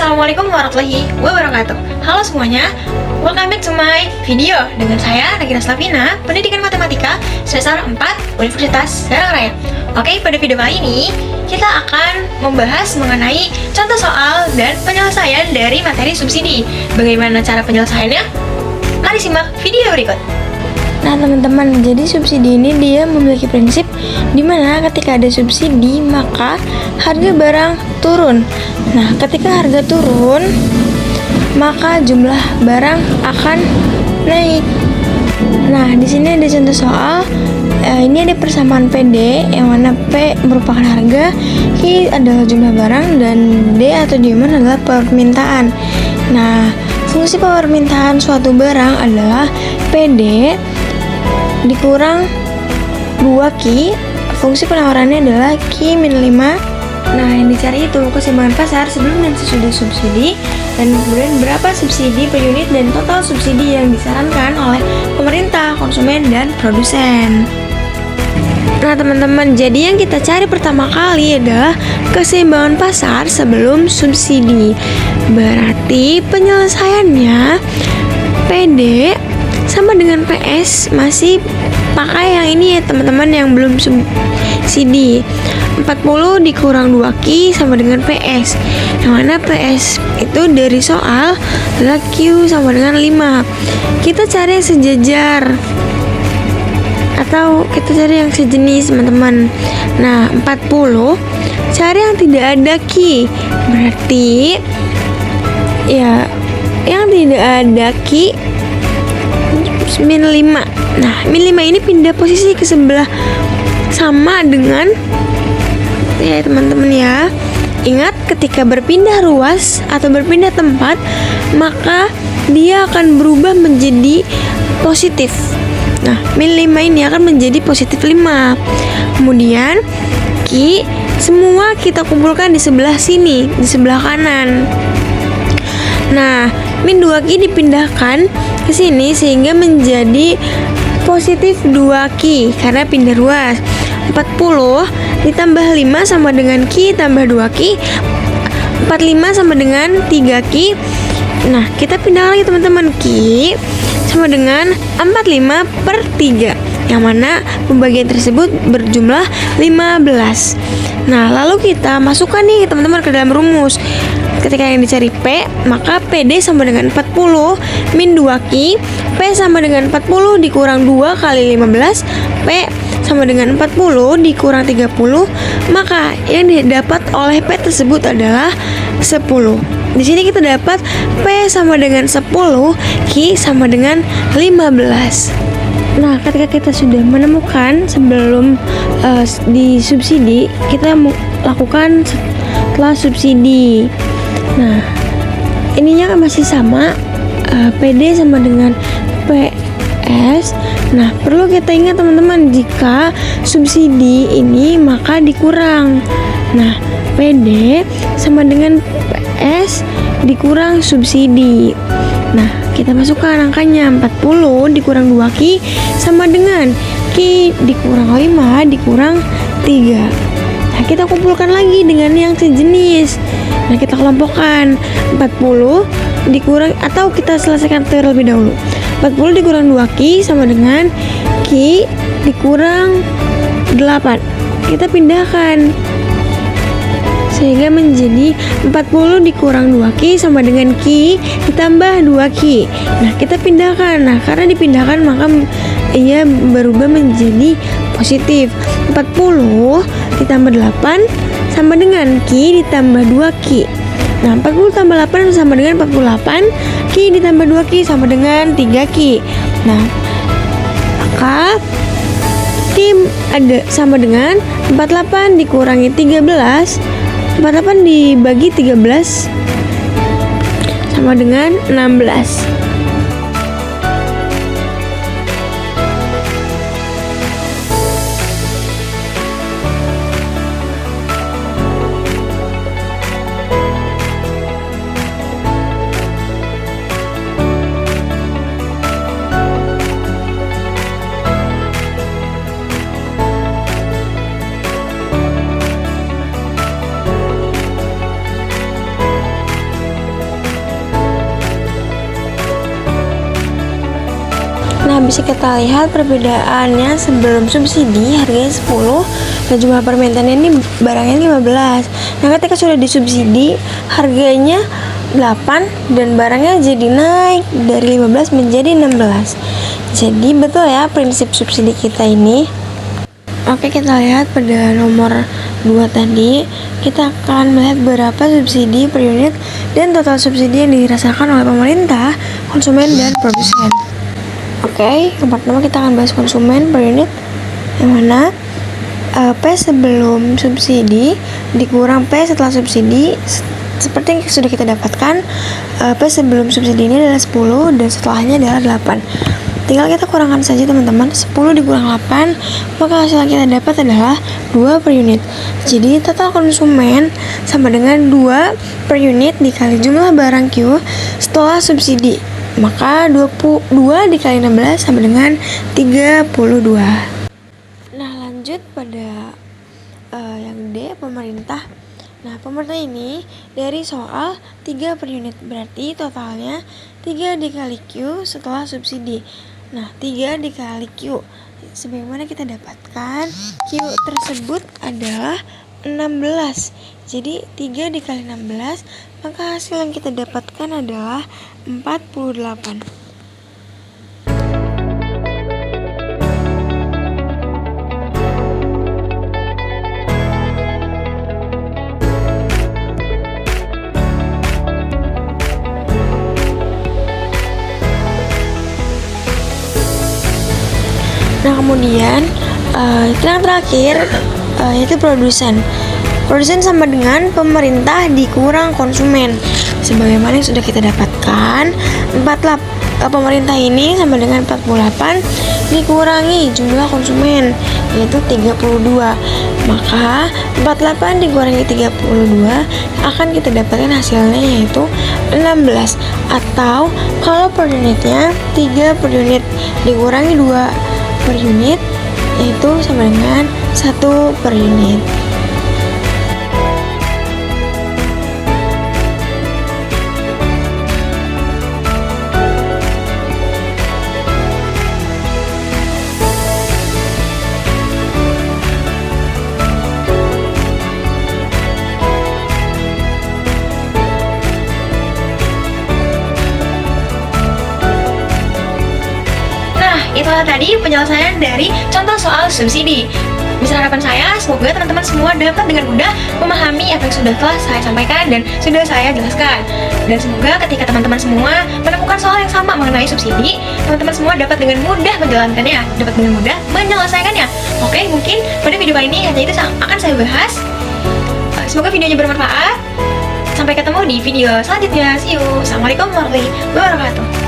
Assalamualaikum warahmatullahi wabarakatuh. Halo semuanya, welcome back to my video. Dengan saya Nagita Slavina, Pendidikan Matematika Semester 4 Universitas Serang Raya. Oke, pada video kali ini kita akan membahas mengenai contoh soal dan penyelesaian dari materi subsidi. Bagaimana cara penyelesaiannya? Mari simak video berikut. Nah teman-teman, jadi subsidi ini dia memiliki prinsip dimana ketika ada subsidi maka harga barang turun. Nah ketika harga turun maka jumlah barang akan naik. Nah di sini ada contoh soal. Ini ada persamaan PD yang mana P merupakan harga, Q adalah jumlah barang, dan D atau demand adalah permintaan. Nah fungsi permintaan suatu barang adalah PD dikurang 2Q, fungsi penawarannya adalah Q min 5. Nah yang dicari itu keseimbangan pasar sebelum dan sesudah subsidi, dan kemudian berapa subsidi per unit dan total subsidi yang disarankan oleh pemerintah, konsumen, dan produsen. Nah teman-teman, jadi yang kita cari pertama kali adalah keseimbangan pasar sebelum subsidi. Berarti penyelesaiannya PD sama dengan PS, masih pakai yang ini ya teman-teman, yang belum subsidi. 40 dikurang 2Q sama dengan PS, yang mana PS itu dari soal adalah Q sama dengan 5. Kita cari yang sejajar atau kita cari yang sejenis teman-teman. Nah 40 cari yang tidak ada Q, berarti ya yang tidak ada Q min 5. Nah min 5 ini pindah posisi ke sebelah sama dengan ya teman-teman ya. Ingat, ketika berpindah ruas atau berpindah tempat maka dia akan berubah menjadi positif. Nah min 5 ini akan menjadi positif 5. Kemudian Q semua kita kumpulkan di sebelah sini, di sebelah kanan. Nah min 2Q dipindahkan ke sini sehingga menjadi positif 2Q karena pindah ruas. 40 ditambah 5 sama dengan Q tambah 2Q. 45 sama dengan 3Q. Nah kita pindah lagi teman-teman, Q sama dengan 45 per 3, yang mana pembagian tersebut berjumlah 15. Nah lalu kita masukkan nih teman-teman ke dalam rumus. Ketika yang dicari P, maka PD sama dengan 40 min 2Q. P sama dengan 40 dikurang 2 kali 15. P sama dengan 40 dikurang 30. Maka yang didapat oleh P tersebut adalah 10. Di sini kita dapat P sama dengan 10, Q sama dengan 15. Nah, ketika kita sudah menemukan sebelum disubsidi, kita lakukan setelah subsidi. Nah, ininya masih sama, PD sama dengan PS. Nah, perlu kita ingat teman-teman, jika subsidi ini maka dikurang. Nah, PD sama dengan PS dikurang subsidi. Nah, kita masukkan angkanya. 40 dikurang 2Q sama dengan Q dikurang 5 dikurang 3. Nah, kita kumpulkan lagi dengan yang sejenis. Nah, kita kelompokkan. 40 dikurang, atau kita selesaikan terlebih dahulu. 40 dikurang 2Q sama dengan Q dikurang 8. Kita pindahkan sehingga menjadi 40 dikurang 2Q sama dengan Q ditambah 2Q. Nah, kita pindahkan. Nah, karena dipindahkan maka ia berubah menjadi positif. 40 ditambah 8 sama dengan Q ditambah 2Q. Nah 40 tambah 8 sama dengan 48. Q ditambah 2Q sama dengan 3Q. Nah maka Q ada sama dengan 48 dikurangi 13. 48 dibagi 13 sama dengan 16. bisa kita lihat perbedaannya sebelum subsidi harganya 10 dan jumlah permintaannya ini barangnya 15. Nah, ketika sudah disubsidi harganya 8 dan barangnya jadi naik dari 15 menjadi 16. Jadi betul ya prinsip subsidi kita ini. Oke, kita lihat pada nomor 2 tadi, kita akan melihat berapa subsidi per unit dan total subsidi yang dirasakan oleh pemerintah, konsumen, dan produsen. Oke, yang pertama kita akan bahas konsumen per unit, yang mana P sebelum subsidi dikurang P setelah subsidi. Seperti yang sudah kita dapatkan, P sebelum subsidi ini adalah 10 dan setelahnya adalah 8. Tinggal kita kurangkan saja teman-teman. 10 dikurang 8, maka hasil yang kita dapat adalah 2 per unit. Jadi total konsumen sama dengan 2 per unit dikali jumlah barang Q setelah subsidi. Maka 22 dikali 16 sama dengan 32. Nah, lanjut pada yang D, pemerintah. Nah, pemerintah ini dari soal 3 per unit, berarti totalnya 3 dikali Q setelah subsidi. Nah, 3 dikali Q, sebagaimana kita dapatkan Q tersebut adalah 16. Jadi 3 dikali 16, maka hasil yang kita dapatkan adalah 48. Nah, kemudian yang terakhir yaitu produsen. Produsen sama dengan pemerintah dikurang konsumen. Sebagaimana yang sudah kita dapatkan, pemerintah ini sama dengan 48 dikurangi jumlah konsumen, yaitu 32. Maka 48 dikurangi 32 akan kita dapatkan hasilnya yaitu 16. Atau kalau per unitnya 3 per unit dikurangi 2 per unit, yaitu sama dengan 1 per unit. Itulah tadi penyelesaian dari contoh soal subsidi. Besar harapan saya, semoga teman-teman semua dapat dengan mudah memahami apa yang sudah telah saya sampaikan dan sudah saya jelaskan. Dan semoga ketika teman-teman semua menemukan soal yang sama mengenai subsidi, teman-teman semua dapat dengan mudah menjalankannya, dapat dengan mudah menyelesaikannya. Oke, mungkin pada video kali ini hanya itu akan saya bahas. Semoga videonya bermanfaat. Sampai ketemu di video selanjutnya. See you. Assalamualaikum warahmatullahi wabarakatuh.